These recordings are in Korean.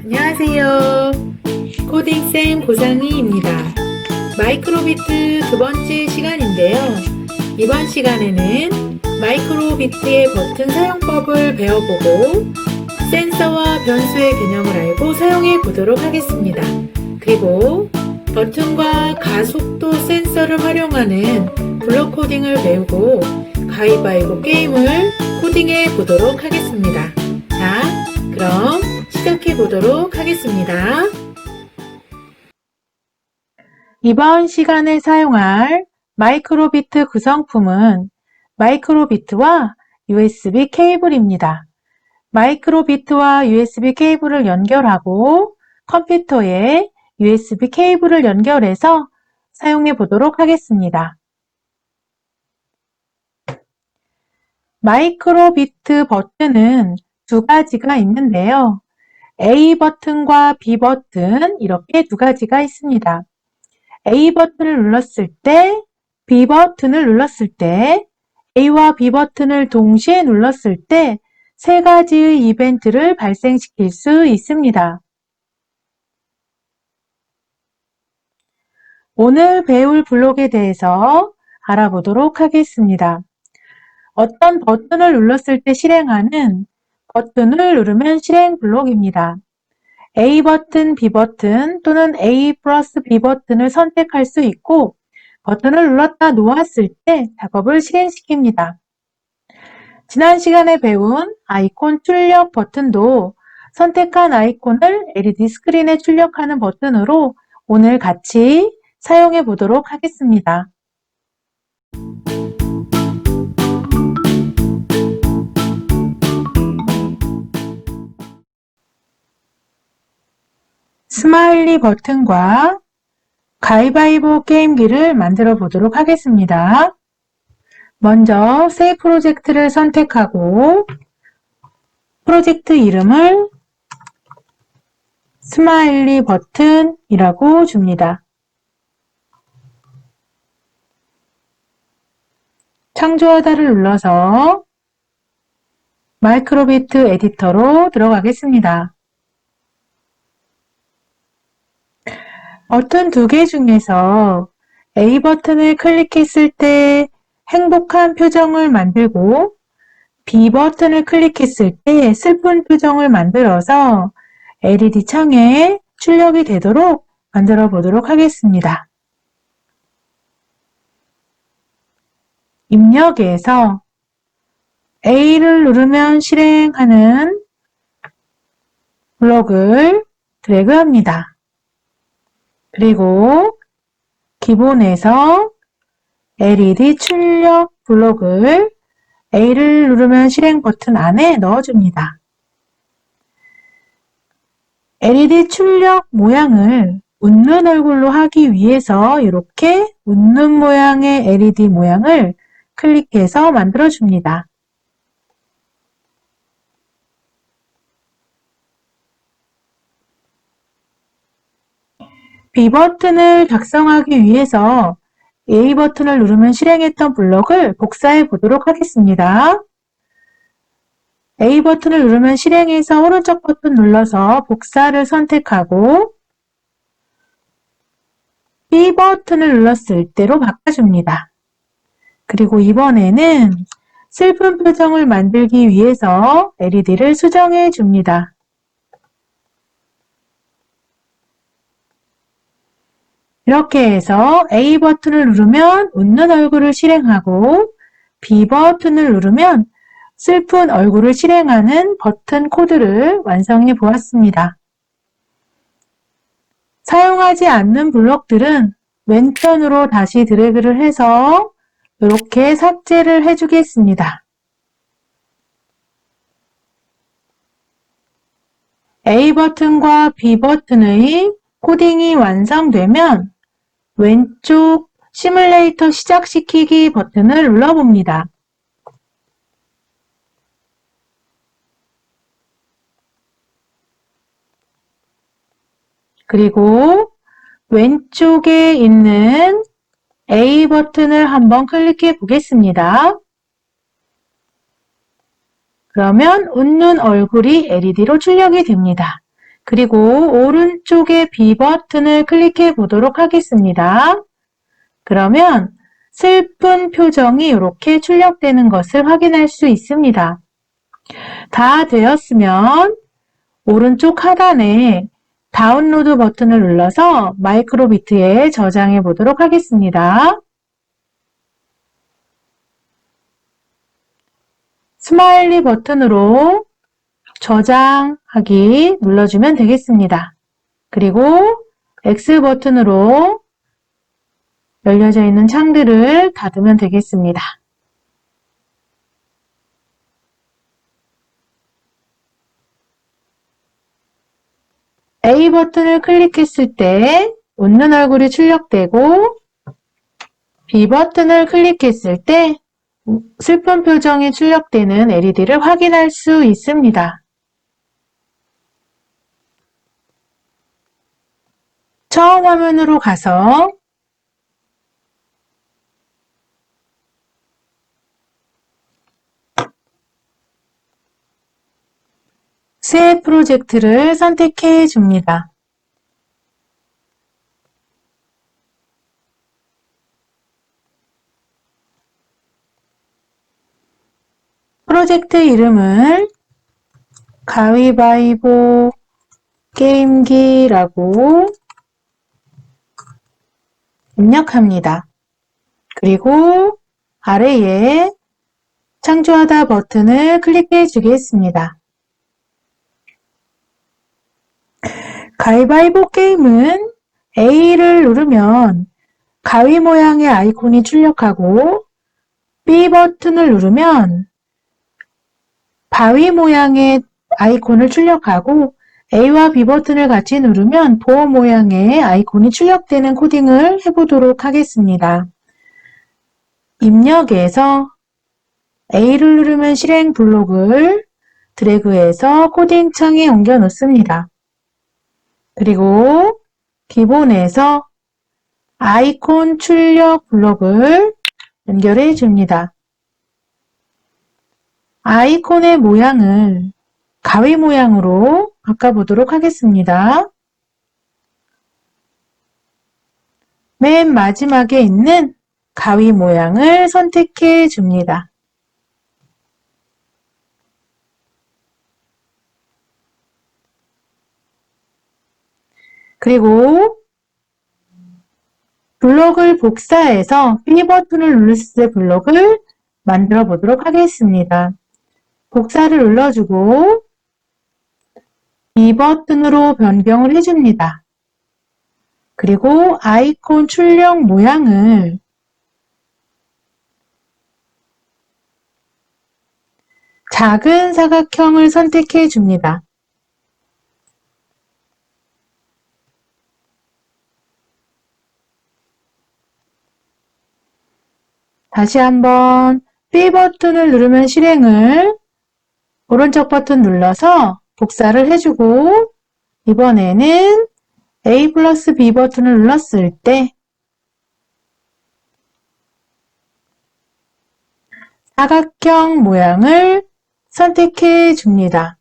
안녕하세요. 코딩쌤 고상희입니다. 마이크로비트 두 번째 시간인데요. 이번 시간에는 마이크로비트의 버튼 사용법을 배워보고 센서와 변수의 개념을 알고 사용해 보도록 하겠습니다. 그리고 버튼과 가속도 센서를 활용하는 블록 코딩을 배우고 가위바위보 게임을 코딩해 보도록 하겠습니다. 자, 그럼 시작해 보도록 하겠습니다. 이번 시간에 사용할 마이크로비트 구성품은 마이크로비트와 USB 케이블입니다. 마이크로비트와 USB 케이블을 연결하고 컴퓨터에 USB 케이블을 연결해서 사용해 보도록 하겠습니다. 마이크로비트 버튼은 두 가지가 있는데요. A 버튼과 B 버튼 이렇게 두 가지가 있습니다. A 버튼을 눌렀을 때, B 버튼을 눌렀을 때, A와 B 버튼을 동시에 눌렀을 때 세 가지의 이벤트를 발생시킬 수 있습니다. 오늘 배울 블록에 대해서 알아보도록 하겠습니다. 어떤 버튼을 눌렀을 때 실행하는 버튼을 누르면 실행 블록입니다. A 버튼, B 버튼 또는 A 플러스 B 버튼을 선택할 수 있고 버튼을 눌렀다 놓았을 때 작업을 실행시킵니다. 지난 시간에 배운 아이콘 출력 버튼도 선택한 아이콘을 LED 스크린에 출력하는 버튼으로 오늘 같이 사용해 보도록 하겠습니다. 스마일리 버튼과 가위바위보 게임기를 만들어 보도록 하겠습니다. 먼저 새 프로젝트를 선택하고 프로젝트 이름을 스마일리 버튼이라고 줍니다. 창조하다를 눌러서 마이크로비트 에디터로 들어가겠습니다. 버튼 두 개 중에서 A 버튼을 클릭했을 때 행복한 표정을 만들고 B 버튼을 클릭했을 때 슬픈 표정을 만들어서 LED 창에 출력이 되도록 만들어 보도록 하겠습니다. 입력에서 A를 누르면 실행하는 블록을 드래그합니다. 그리고 기본에서 LED 출력 블록을 A를 누르면 실행 버튼 안에 넣어줍니다. LED 출력 모양을 웃는 얼굴로 하기 위해서 이렇게 웃는 모양의 LED 모양을 클릭해서 만들어줍니다. B 버튼을 작성하기 위해서 A 버튼을 누르면 실행했던 블록을 복사해 보도록 하겠습니다. A 버튼을 누르면 실행해서 오른쪽 버튼 눌러서 복사를 선택하고 B 버튼을 눌렀을 때로 바꿔줍니다. 그리고 이번에는 슬픈 표정을 만들기 위해서 LED를 수정해 줍니다. 이렇게 해서 A 버튼을 누르면 웃는 얼굴을 실행하고 B 버튼을 누르면 슬픈 얼굴을 실행하는 버튼 코드를 완성해 보았습니다. 사용하지 않는 블록들은 왼편으로 다시 드래그를 해서 이렇게 삭제를 해주겠습니다. A 버튼과 B 버튼의 코딩이 완성되면 왼쪽 시뮬레이터 시작시키기 버튼을 눌러봅니다. 그리고 왼쪽에 있는 A 버튼을 한번 클릭해 보겠습니다. 그러면 웃는 얼굴이 LED로 출력이 됩니다. 그리고 오른쪽의 B 버튼을 클릭해 보도록 하겠습니다. 그러면 슬픈 표정이 이렇게 출력되는 것을 확인할 수 있습니다. 다 되었으면 오른쪽 하단에 다운로드 버튼을 눌러서 마이크로비트에 저장해 보도록 하겠습니다. 스마일리 버튼으로 저장하기 눌러주면 되겠습니다. 그리고 X 버튼으로 열려져 있는 창들을 닫으면 되겠습니다. A 버튼을 클릭했을 때 웃는 얼굴이 출력되고 B 버튼을 클릭했을 때 슬픈 표정이 출력되는 LED를 확인할 수 있습니다. 처음 화면으로 가서 새 프로젝트를 선택해 줍니다. 프로젝트 이름을 가위바위보 게임기라고 입력합니다. 그리고 아래에 창조하다 버튼을 클릭해 주겠습니다. 가위바위보 게임은 A를 누르면 가위 모양의 아이콘이 출력하고 B 버튼을 누르면 바위 모양의 아이콘을 출력하고 A와 B 버튼을 같이 누르면 보 모양의 아이콘이 출력되는 코딩을 해보도록 하겠습니다. 입력에서 A를 누르면 실행 블록을 드래그해서 코딩 창에 옮겨 놓습니다. 그리고 기본에서 아이콘 출력 블록을 연결해 줍니다. 아이콘의 모양을 가위 모양으로 바꿔보도록 하겠습니다. 맨 마지막에 있는 가위 모양을 선택해 줍니다. 그리고 블록을 복사해서 B 버튼을 눌렀을 때 블록을 만들어 보도록 하겠습니다. 복사를 눌러주고 B 버튼으로 변경을 해줍니다. 그리고 아이콘 출력 모양을 작은 사각형을 선택해 줍니다. 다시 한번 B 버튼을 누르면 실행을 오른쪽 버튼 눌러서 복사를 해주고 이번에는 A 플러스 B 버튼을 눌렀을 때 사각형 모양을 선택해 줍니다.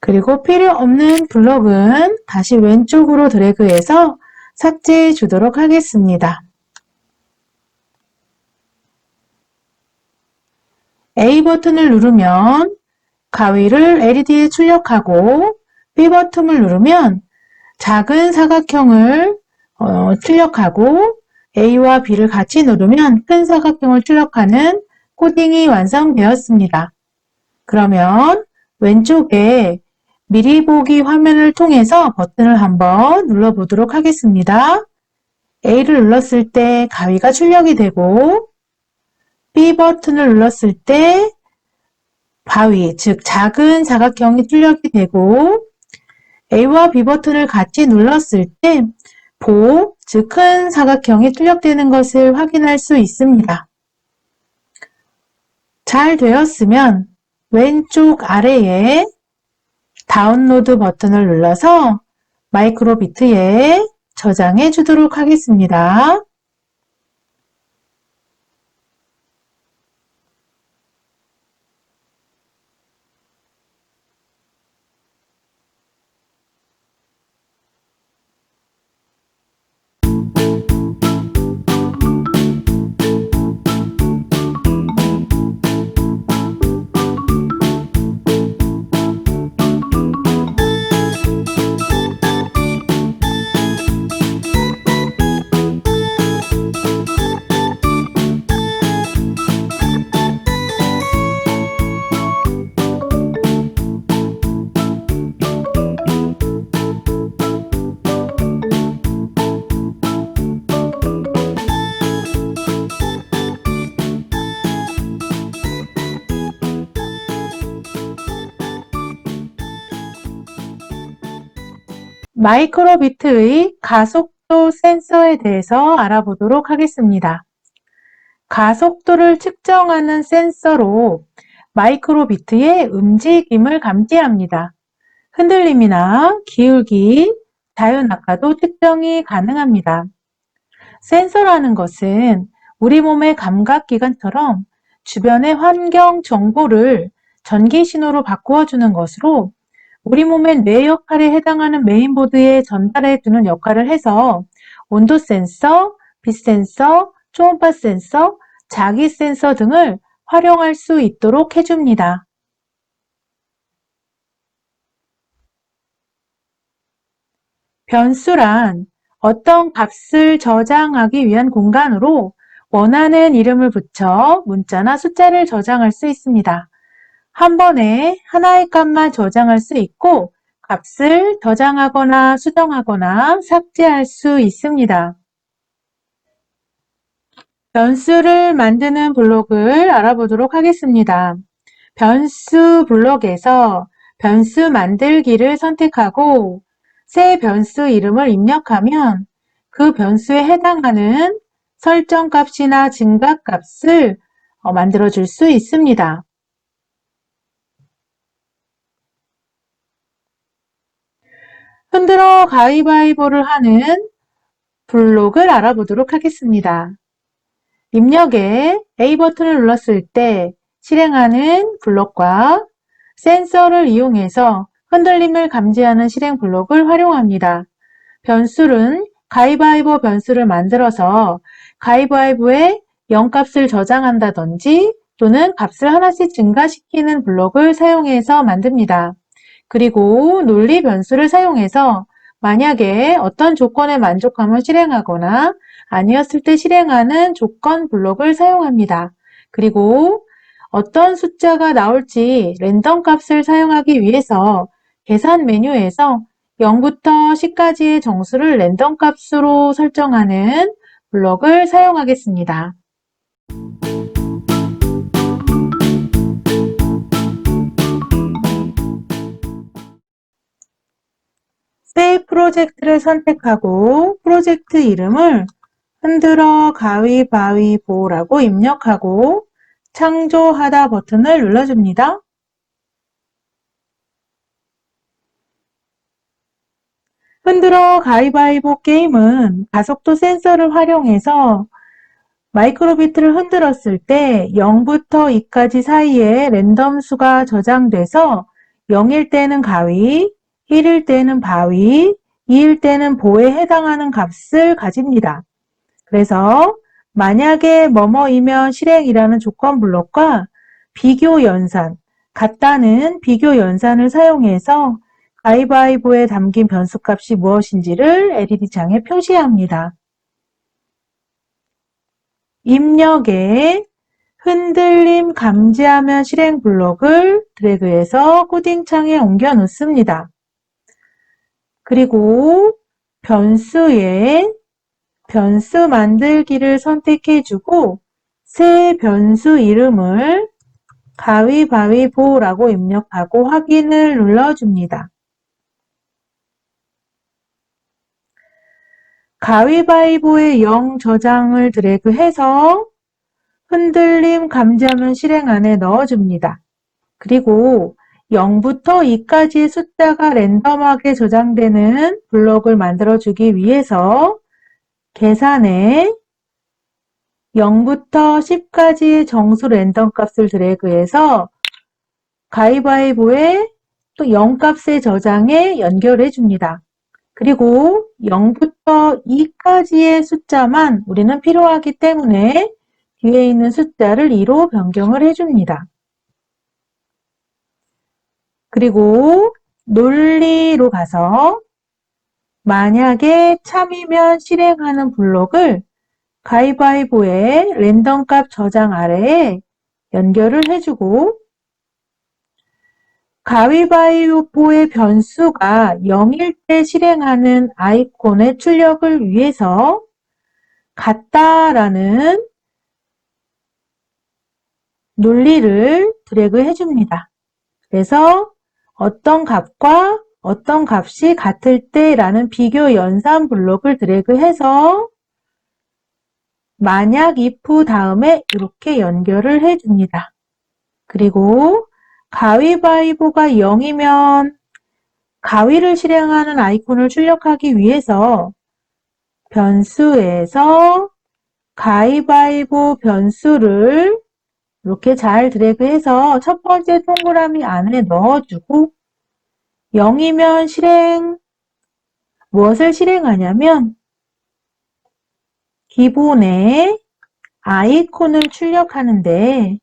그리고 필요 없는 블록은 다시 왼쪽으로 드래그해서 삭제해 주도록 하겠습니다. A 버튼을 누르면 가위를 LED에 출력하고 B 버튼을 누르면 작은 사각형을 출력하고 A와 B를 같이 누르면 큰 사각형을 출력하는 코딩이 완성되었습니다. 그러면 왼쪽에 미리 보기 화면을 통해서 버튼을 한번 눌러보도록 하겠습니다. A를 눌렀을 때 가위가 출력이 되고 B 버튼을 눌렀을 때 바위, 즉 작은 사각형이 출력이 되고 A와 B 버튼을 같이 눌렀을 때 보, 즉 큰 사각형이 출력되는 것을 확인할 수 있습니다. 잘 되었으면 왼쪽 아래에 다운로드 버튼을 눌러서 마이크로비트에 저장해 주도록 하겠습니다. 마이크로비트의 가속도 센서에 대해서 알아보도록 하겠습니다. 가속도를 측정하는 센서로 마이크로비트의 움직임을 감지합니다. 흔들림이나 기울기, 자유낙하도 측정이 가능합니다. 센서라는 것은 우리 몸의 감각기관처럼 주변의 환경 정보를 전기 신호로 바꾸어 주는 것으로 우리 몸의 뇌 역할에 해당하는 메인보드에 전달해 주는 역할을 해서 온도 센서, 빛 센서, 초음파 센서, 자기 센서 등을 활용할 수 있도록 해줍니다. 변수란 어떤 값을 저장하기 위한 공간으로 원하는 이름을 붙여 문자나 숫자를 저장할 수 있습니다. 한 번에 하나의 값만 저장할 수 있고 값을 저장하거나 수정하거나 삭제할 수 있습니다. 변수를 만드는 블록을 알아보도록 하겠습니다. 변수 블록에서 변수 만들기를 선택하고 새 변수 이름을 입력하면 그 변수에 해당하는 설정 값이나 증가 값을 만들어 줄 수 있습니다. 흔들어 가위바위보를 하는 블록을 알아보도록 하겠습니다. 입력에 A 버튼을 눌렀을 때 실행하는 블록과 센서를 이용해서 흔들림을 감지하는 실행 블록을 활용합니다. 변수는 가위바위보 변수를 만들어서 가위바위보에 0값을 저장한다든지 또는 값을 하나씩 증가시키는 블록을 사용해서 만듭니다. 그리고 논리 변수를 사용해서 만약에 어떤 조건에 만족하면 실행하거나 아니었을 때 실행하는 조건 블록을 사용합니다. 그리고 어떤 숫자가 나올지 랜덤 값을 사용하기 위해서 계산 메뉴에서 0부터 10까지의 정수를 랜덤 값으로 설정하는 블록을 사용하겠습니다. 새 프로젝트를 선택하고 프로젝트 이름을 흔들어 가위바위보라고 입력하고 창조하다 버튼을 눌러줍니다. 흔들어 가위바위보 게임은 가속도 센서를 활용해서 마이크로비트를 흔들었을 때 0부터 2까지 사이에 랜덤 수가 저장돼서 0일 때는 가위, 1일 때는 바위, 2일 때는 보에 해당하는 값을 가집니다. 그래서 만약에 뭐뭐이면 실행이라는 조건 블록과 비교 연산, 같다는 비교 연산을 사용해서 가위바위보에 담긴 변수값이 무엇인지를 LED창에 표시합니다. 입력에 흔들림 감지하면 실행 블록을 드래그해서 코딩창에 옮겨 놓습니다. 그리고 변수에 변수 만들기를 선택해주고 새 변수 이름을 가위바위보라고 입력하고 확인을 눌러줍니다. 가위바위보의 0 저장을 드래그해서 흔들림 감지하면 실행 안에 넣어줍니다. 그리고 0부터 2까지의 숫자가 랜덤하게 저장되는 블록을 만들어주기 위해서 계산에 0부터 10까지의 정수 랜덤 값을 드래그해서 가위바위보에 또 0 값의 저장에 연결해 줍니다. 그리고 0부터 2까지의 숫자만 우리는 필요하기 때문에 뒤에 있는 숫자를 2로 변경을 해줍니다. 그리고 논리로 가서 만약에 참이면 실행하는 블록을 가위바위보의 랜덤 값 저장 아래에 연결을 해주고 가위바위보의 변수가 0일 때 실행하는 아이콘의 출력을 위해서 같다라는 논리를 드래그 해줍니다. 그래서 어떤 값과 어떤 값이 같을 때 라는 비교 연산 블록을 드래그해서 만약 if 다음에 이렇게 연결을 해줍니다. 그리고 가위바위보가 0이면 가위를 실행하는 아이콘을 출력하기 위해서 변수에서 가위바위보 변수를 이렇게 잘 드래그해서 첫 번째 동그라미 안에 넣어주고 0이면 무엇을 실행하냐면 기본의 아이콘을 출력하는데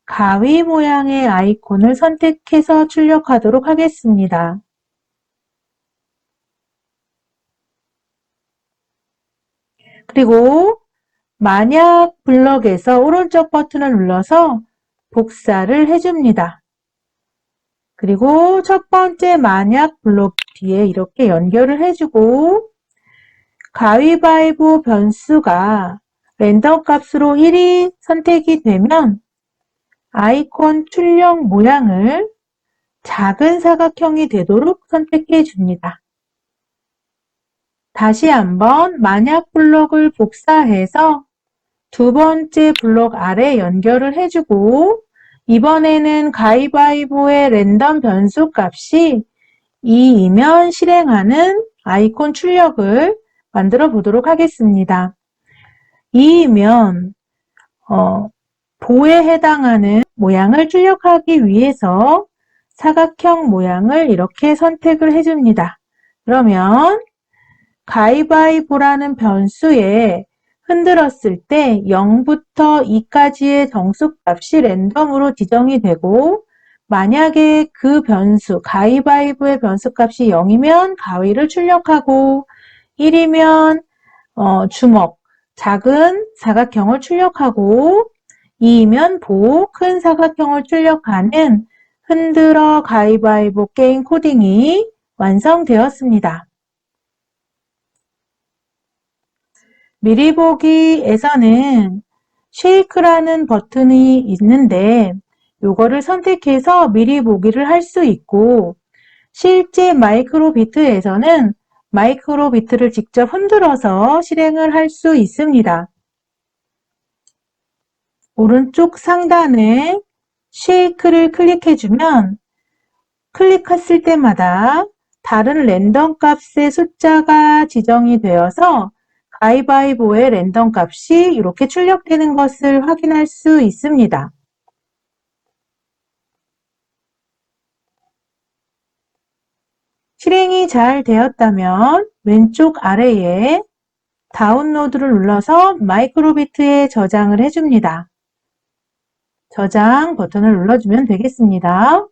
가위 모양의 아이콘을 선택해서 출력하도록 하겠습니다. 그리고 만약 블럭에서 오른쪽 버튼을 눌러서 복사를 해줍니다. 그리고 첫 번째 만약 블록 뒤에 이렇게 연결을 해주고 가위바위보 변수가 랜덤 값으로 1이 선택이 되면 아이콘 출력 모양을 작은 사각형이 되도록 선택해 줍니다. 다시 한번 만약 블록을 복사해서 두 번째 블록 아래 연결을 해주고 이번에는 가위바위보의 랜덤 변수 값이 2이면 실행하는 아이콘 출력을 만들어 보도록 하겠습니다. 2이면 보에 해당하는 모양을 출력하기 위해서 사각형 모양을 이렇게 선택을 해줍니다. 그러면 가위바위보라는 변수에 흔들었을 때 0부터 2까지의 정수값이 랜덤으로 지정이 되고 만약에 그 변수, 가위바위보의 변수값이 0이면 가위를 출력하고 1이면 주먹, 작은 사각형을 출력하고 2이면 보, 큰 사각형을 출력하는 흔들어 가위바위보 게임 코딩이 완성되었습니다. 미리 보기에서는 쉐이크라는 버튼이 있는데 이거를 선택해서 미리 보기를 할 수 있고 실제 마이크로비트에서는 마이크로비트를 직접 흔들어서 실행을 할 수 있습니다. 오른쪽 상단에 쉐이크를 클릭해주면 클릭했을 때마다 다른 랜덤 값의 숫자가 지정이 되어서 가위바위보의 랜덤 값이 이렇게 출력되는 것을 확인할 수 있습니다. 실행이 잘 되었다면 왼쪽 아래에 다운로드를 눌러서 마이크로비트에 저장을 해줍니다. 저장 버튼을 눌러주면 되겠습니다.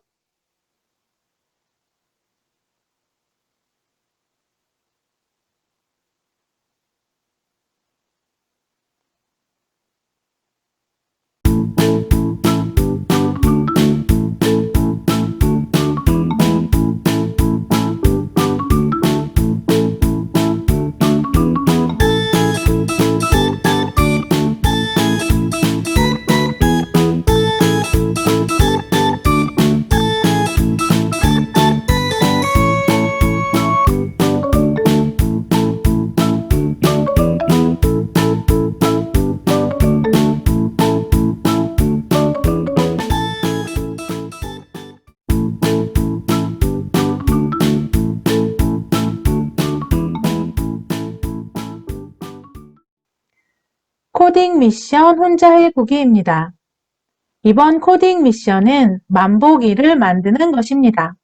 코딩 미션 혼자 해보기입니다. 이번 코딩 미션은 만보기를 만드는 것입니다.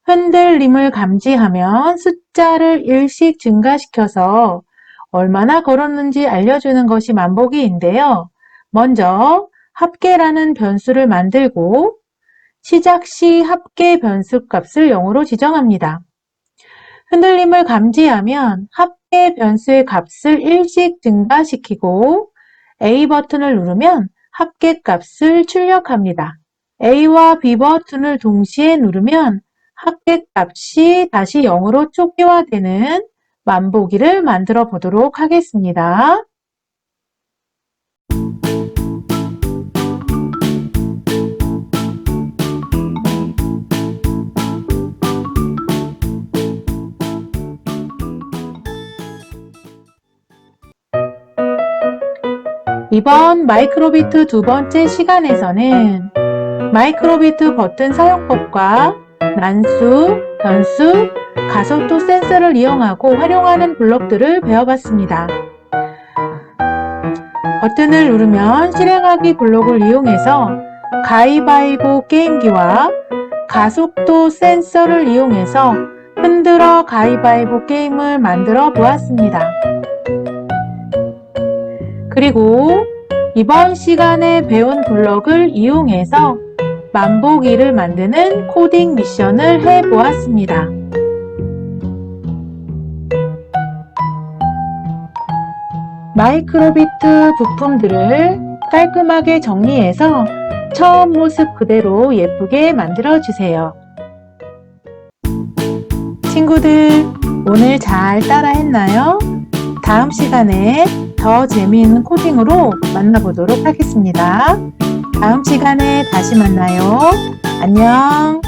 흔들림을 감지하면 숫자를 1씩 증가시켜서 얼마나 걸었는지 알려주는 것이 만보기인데요. 먼저 합계라는 변수를 만들고 시작 시 합계 변수 값을 0으로 지정합니다. 흔들림을 감지하면 합계 변수의 값을 1씩 증가시키고 A 버튼을 누르면 합계 값을 출력합니다. A와 B 버튼을 동시에 누르면 합계 값이 다시 0으로 초기화되는 만보기를 만들어 보도록 하겠습니다. 이번 마이크로비트 두 번째 시간에서는 마이크로비트 버튼 사용법과 난수, 변수, 가속도 센서를 이용하고 활용하는 블록들을 배워봤습니다. 버튼을 누르면 실행하기 블록을 이용해서 가위바위보 게임기와 가속도 센서를 이용해서 흔들어 가위바위보 게임을 만들어 보았습니다. 그리고 이번 시간에 배운 블록을 이용해서 만보기를 만드는 코딩 미션을 해보았습니다. 마이크로비트 부품들을 깔끔하게 정리해서 처음 모습 그대로 예쁘게 만들어 주세요. 친구들, 오늘 잘 따라했나요? 다음 시간에 더 재미있는 코딩으로 만나보도록 하겠습니다. 다음 시간에 다시 만나요. 안녕.